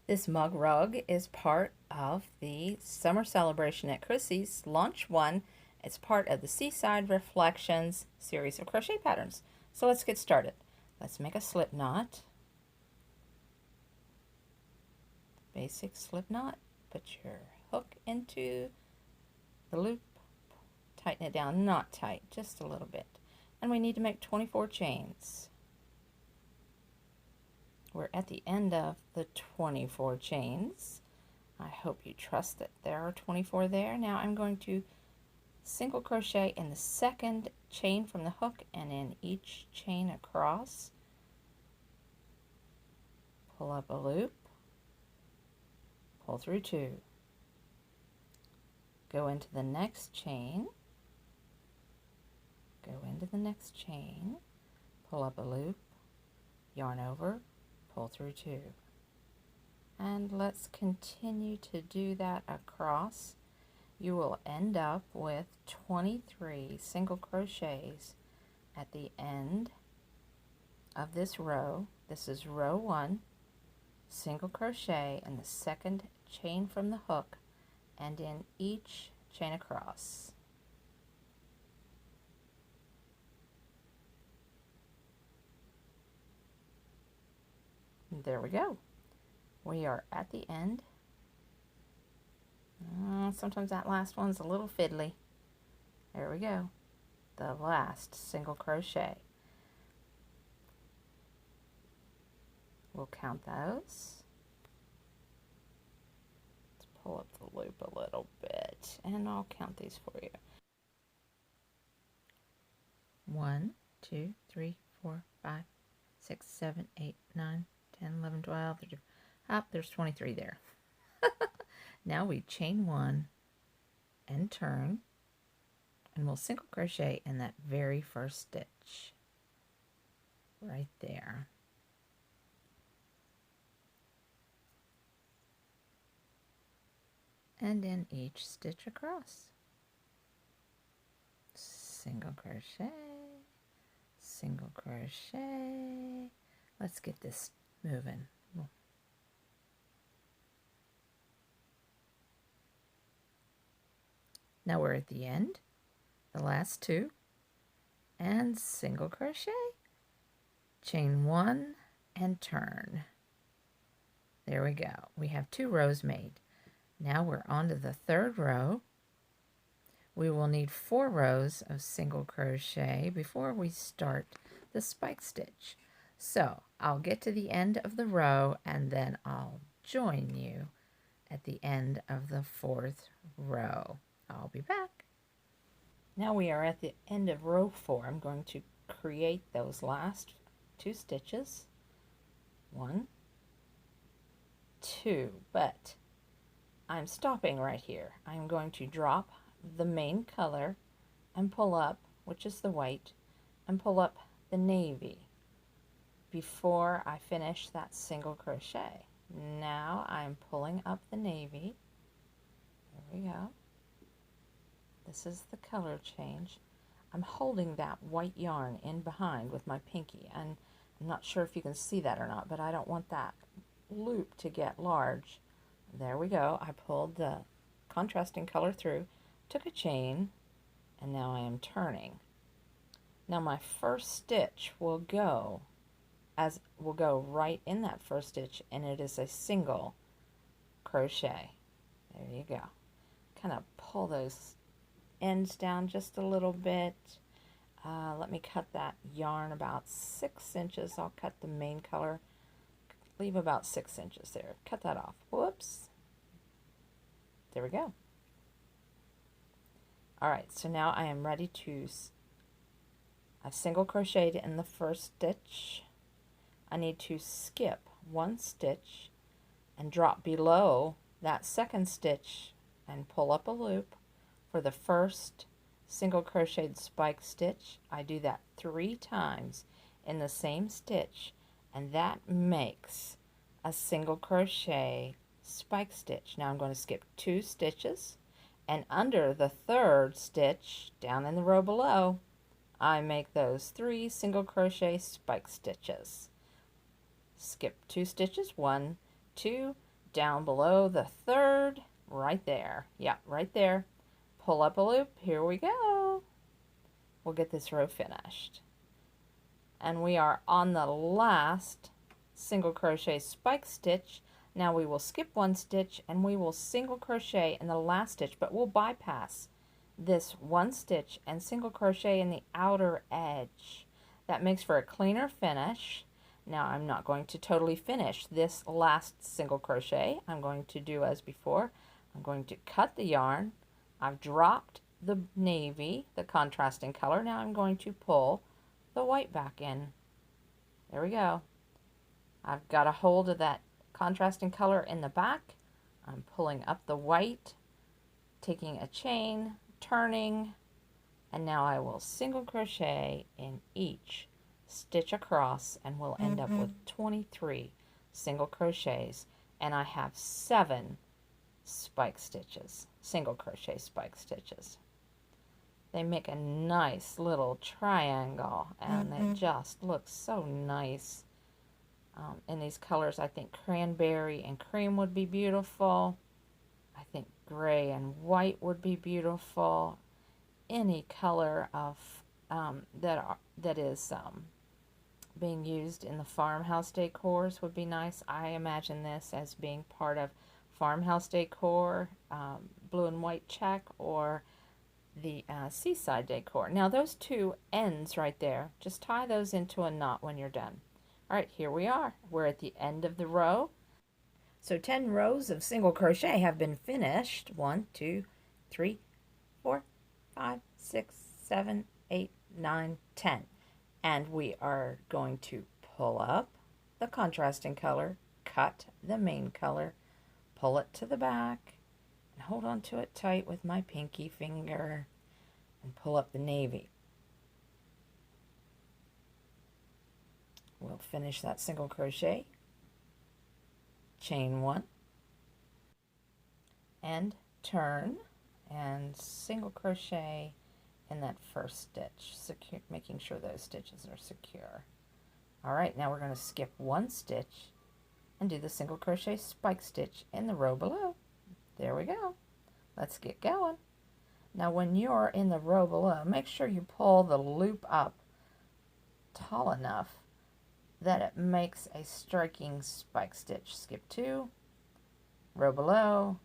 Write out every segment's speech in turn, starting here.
This mug rug is part of the summer celebration at Chrissy's Launch 1. It's part of the Seaside Reflections series of crochet patterns. So let's get started. Let's make a slip knot. Basic slip knot. Put your hook into the loop. Tighten it down, not tight, just a little bit. And we need to make 24 chains. We're at the end of the 24 chains. I hope you trust that there are 24 there. Now I'm going to single crochet in the second chain from the hook and in each chain across. Pull up a loop, pull through 2. Go into the next chain, go into the next chain, pull up a loop, yarn over, pull through 2. And let's continue to do that across. You will end up with 23 single crochets at the end of this row. This is row 1, single crochet in the second chain from the hook and in each chain across. There we go. We are at the end. Sometimes that last one's a little fiddly. There we go. The last single crochet. We'll count those. Let's pull up the loop a little bit and I'll count these for you. 1, 2, 3, 4, 5, 6, 7, 8, 9, 10, 11, 12, 13. There's 23 there. Now we chain 1 and turn, and we'll single crochet in that very first stitch right there. And in each stitch across. Single crochet, single crochet. Let's get this moving. Now we're at the end, the last 2, and single crochet, chain 1 and turn. There we go. We have 2 rows made. Now we're on to the 3rd row. We will need 4 rows of single crochet before we start the spike stitch. So I'll get to the end of the row and then I'll join you at the end of the 4th row. I'll be back. Now we are at the end of row 4. I'm going to create those last 2 stitches. 1, 2, but I'm stopping right here. I'm going to drop the main color and pull up, which is the white, and pull up the navy before I finish that single crochet. Now I'm pulling up the navy. There we go. This is the color change. I'm holding that white yarn in behind with my pinky, and I'm not sure if you can see that or not, but I don't want that loop to get large. There we go. I pulled the contrasting color through, took a chain, and now I am turning. Now my first stitch will go right in that first stitch, and it is a single crochet. There you go. Kind of pull those ends down just a little bit. Let me cut that yarn about 6 inches. I'll cut the main color, leave about 6 inches there. Cut that off. Whoops. There we go. Alright, so now I am ready to, I've single crocheted in the first stitch. I need to skip 1 stitch and drop below that second stitch and pull up a loop for the first single crocheted spike stitch. I do that 3 times in the same stitch, and that makes a single crochet spike stitch. Now I'm going to skip 2 stitches, and under the 3rd stitch down in the row below I make those 3 single crochet spike stitches. Skip 2 stitches, 1, 2, down below the third, right there. Yeah, right there. Pull up a loop. Here we go. We'll get this row finished. And we are on the last single crochet spike stitch. Now we will skip one stitch and we will single crochet in the last stitch, but we'll bypass this one stitch and single crochet in the outer edge. That makes for a cleaner finish. Now I'm not going to totally finish this last single crochet. I'm going to do as before. I'm going to cut the yarn. I've dropped the navy, the contrasting color. Now I'm going to pull the white back in. There we go. I've got a hold of that contrasting color in the back. I'm pulling up the white, taking a chain, turning, and now I will single crochet in each stitch across, and we'll end up with 23 single crochets, and I have 7 spike stitches, single crochet spike stitches. They make a nice little triangle, and it just looks so nice. In these colors, I think cranberry and cream would be beautiful. I think gray and white would be beautiful. Any color of that is being used in the farmhouse decors would be nice. I imagine this as being part of farmhouse decor, blue and white check, or the seaside decor. Now those two ends right there, just tie those into a knot when you're done. All right, here we are. We're at the end of the row. So 10 rows of single crochet have been finished. 1, 2, 3, 4, 5, 6, 7, 8, 9, 10. And we are going to pull up the contrasting color, cut the main color, pull it to the back, and hold on to it tight with my pinky finger, and pull up the navy. We'll finish that single crochet, chain 1, and turn, and single crochet in that first stitch, making sure those stitches are secure. All right, now we're going to skip one stitch and do the single crochet spike stitch in the row below. There we go. Let's get going. Now when you're in the row below, make sure you pull the loop up tall enough that it makes a striking spike stitch. Skip 2, row below,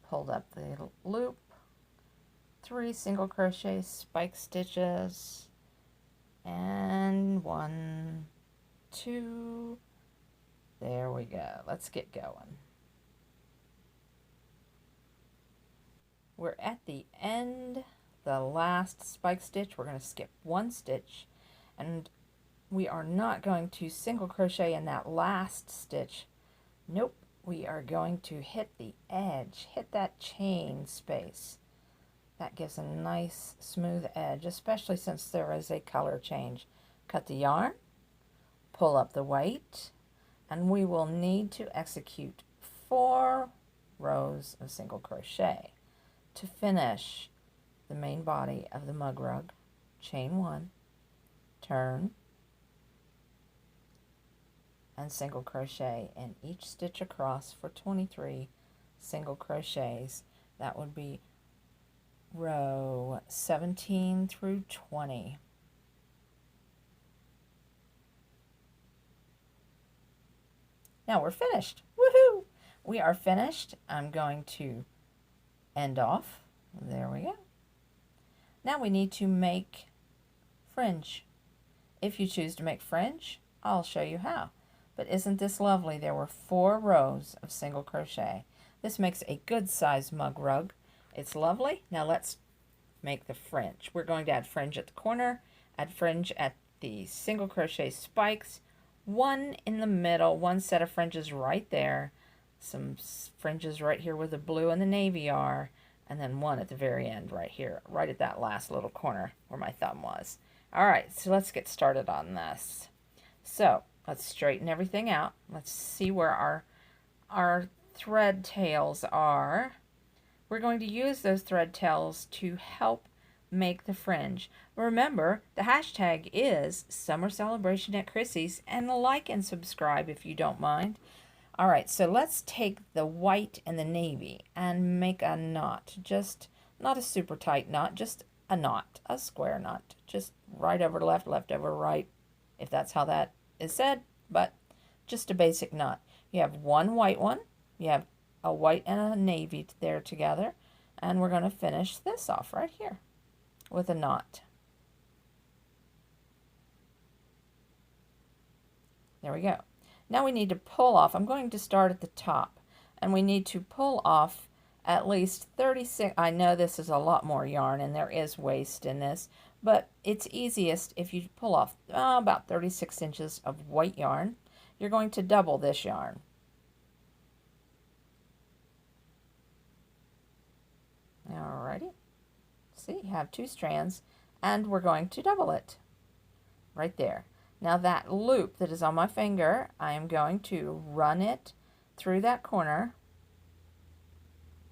pulled up the loop, 3 single crochet spike stitches, and 1, 2, there we go. Let's get going. We're at the end, the last spike stitch. We're going to skip one stitch, and we are not going to single crochet in that last stitch. Nope, we are going to hit the edge, hit that chain space. That gives a nice smooth edge, especially since there is a color change. Cut the yarn, pull up the white, and we will need to execute 4 rows of single crochet to finish the main body of the mug rug. Chain 1, turn, and single crochet in each stitch across for 23 single crochets. That would be row 17 through 20. Now we're finished. Woohoo! We are finished. I'm going to end off. There we go. Now we need to make fringe. If you choose to make fringe, I'll show you how. But isn't this lovely? There were 4 rows of single crochet. This makes a good size mug rug. It's lovely. Now let's make the fringe. We're going to add fringe at the corner, add fringe at the single crochet spikes, 1 in the middle, 1 set of fringes right there, some fringes right here where the blue and the navy are, and then 1 at the very end right here, right at that last little corner where my thumb was. All right, so let's get started on this. So let's straighten everything out. Let's see where our thread tails are. We're going to use those thread tails to help make the fringe. Remember, the hashtag is Summer Celebration at Chrissy's, and like and subscribe if you don't mind. All right, so let's take the white and the navy and make a knot. Just not a super tight knot, just a knot, a square knot. Just right over left, left over right, if that's how that is said, but just a basic knot. You have one white one, you have a white and a navy there together, and we're going to finish this off right here with a knot. There we go. Now we need to pull off. I'm going to start at the top, and we need to pull off at least 36. I know this is a lot more yarn, and there is waste in this, but it's easiest if you pull off about 36 inches of white yarn. You're going to double this yarn. Alrighty. See, you have two strands, and we're going to double it right there. Now that loop that is on my finger, I am going to run it through that corner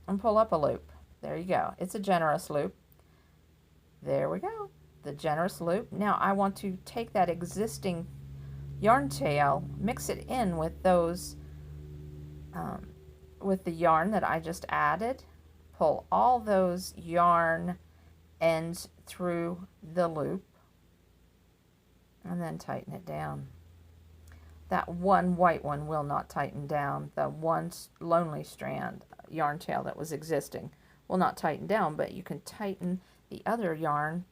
and pull up a loop. There you go. It's a generous loop. There we go. The generous loop. Now I want to take that existing yarn tail, mix it in with those, with the yarn that I just added, pull all those yarn ends through the loop, and then tighten it down. That one white one will not tighten down. The one lonely strand yarn tail that was existing will not tighten down, but you can tighten the other yarn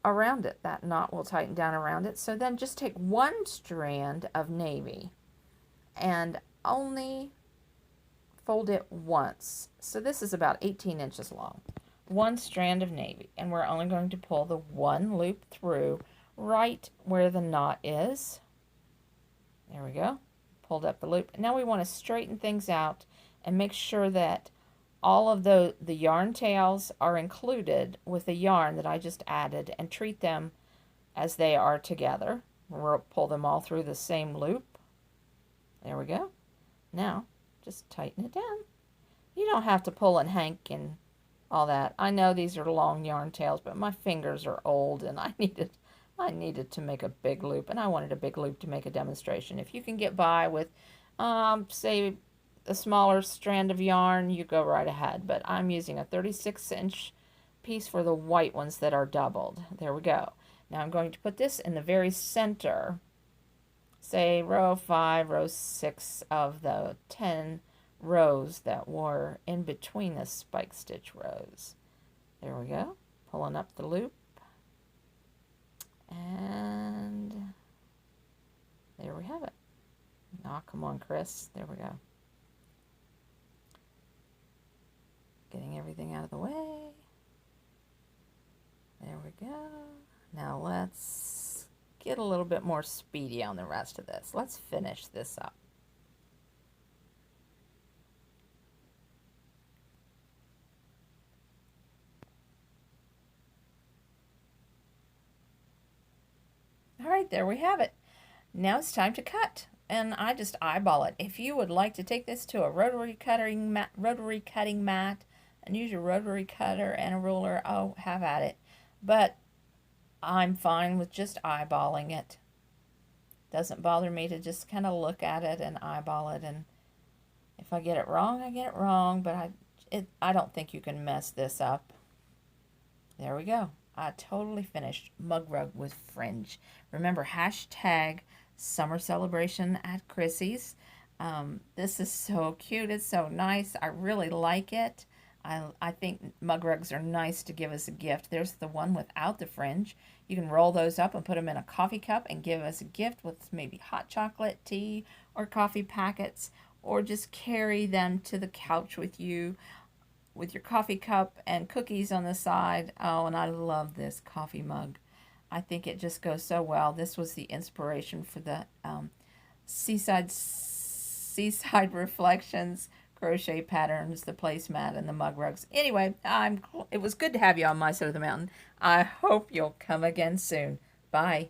around it. That knot will tighten down around it. So then just take one strand of navy and only fold it once. So this is about 18 inches long. One strand of navy, and we're only going to pull the one loop through right where the knot is. There we go. Pulled up the loop. Now we want to straighten things out and make sure that all of the yarn tails are included with the yarn that I just added, and treat them as they are together. We'll pull them all through the same loop. There we go. Now just tighten it down. You don't have to pull and hank and all that. I know these are long yarn tails, but my fingers are old and I needed to make a big loop, and I wanted a big loop to make a demonstration. If you can get by with, say, a smaller strand of yarn, you go right ahead. But I'm using a 36-inch piece for the white ones that are doubled. There we go. Now I'm going to put this in the very center, say row 5, row 6 of the 10 rows that were in between the spike stitch rows. There we go. Pulling up the loop. And there we have it. Oh, come on, Chris. There we go. Getting everything out of the way. There we go. Now let's get a little bit more speedy on the rest of this. Let's finish this up. All right, there we have it. Now it's time to cut, and I just eyeball it. If you would like to take this to a rotary cutting mat and use your rotary cutter and a ruler, oh, have at it. But I'm fine with just eyeballing it. Doesn't bother me to just kind of look at it and eyeball it, and if I get it wrong, I get it wrong, but I don't think you can mess this up. There we go. I totally finished mug rug with fringe. Remember, hashtag summer celebration at Chrissy's. This is so cute. It's so nice. I really like it. I think mug rugs are nice to give as a gift. There's the one without the fringe. You can roll those up and put them in a coffee cup and give as a gift with maybe hot chocolate, tea, or coffee packets, or just carry them to the couch with you with your coffee cup and cookies on the side. Oh, and I love this coffee mug. I think it just goes so well. This was the inspiration for the seaside reflections, crochet patterns, the placemat, and the mug rugs. Anyway, it was good to have you on my side of the mountain. I hope you'll come again soon. Bye.